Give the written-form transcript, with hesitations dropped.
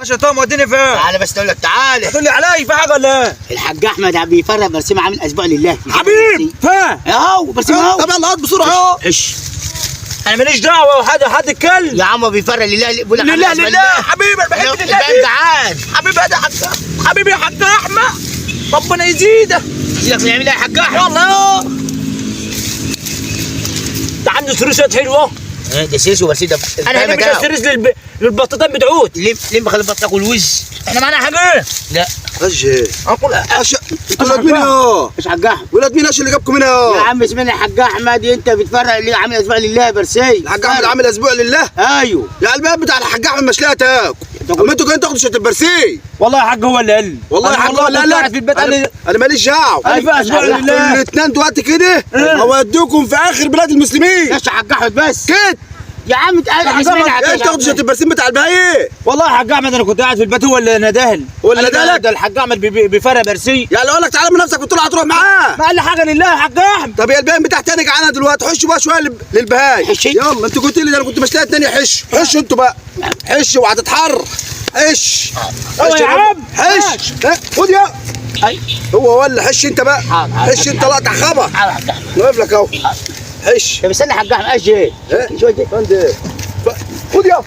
عشان طه موديني فين؟ تعالى بس اقول لك تعالى. تقول لي علي في حاجه ولا ايه؟ الحاج احمد بيفرق برسيم عامل اسبوع لله. حبيب فين؟ اهو برسيم اهو. طب يلا هات بسرعه اهو. ايش؟ انا ماليش دعوه حد يتكلم. يا عم بيفرق لله بقول لك لله حبيبي انا بحب لله. انت جعان. حبيبي هذا حبيبي يا حاج احمد ربنا يزيدك. يزيدك بنعمل ايه يا حاج احمد؟ والله ده عنده سروسات حلوه. ده سيسو بس ده انا هجيب لك سيريس للبطاطين بتعود. ليه مخلي بطنك والوز؟ احنا معانا حاجه؟ لا اجي اقول انتوا ولاد مين اهو؟ مش حاج احمد. ولاد مين اللي جابكم هنا اهو؟ يا عم اسمعني يا حاج احمد انت بتفرق ليه عامل اسبوع لله برسي؟ الحاج احمد عامل اسبوع لله؟ ايوه يا الباب بتاع الحاج احمد مش لاقي تاكل. اما انتوا جايين تاخدوا شات البرسي. والله يا حاج هو اللي قال لي. والله يا حاج هو اللي قال لك. في البيت قال لي انا ماليش دعوه. انا في اسبوع لله. الاثنين دلوقتي كده هوديكم في اخر بلاد المسلمين. يا حاج احمد بس كده يا عم اسمعني يا حاج ايش تاخدوا شات البرسيم بتاع الباقي؟ والله يا حاج احمد انا كنت قاعد في البيت هو اللي ندهلي. هو اللي ندهلك؟ ده الحاج احمد بيفرق برسي. يعني اقول لك تعالى من نفسك وتطلع هتروح معاه. ما قال لي حاجه لله يا حاج احمد. طب يا الباقي بتاع تاني جعانه دلوقتي حشوا بقى شويه للبهاي. حشي. يلا انتوا قلت لي ده انا كنت مش لاقي التاني حشوا انتوا بقى. حشوا وهتتحر. حش ايوه يا عم حش خد يا اي هو ولا حش انت بقى. حش انت لا خبر. واقف لك اهو. حش طب استنى يا حاج احمد اجي شو دي خد يا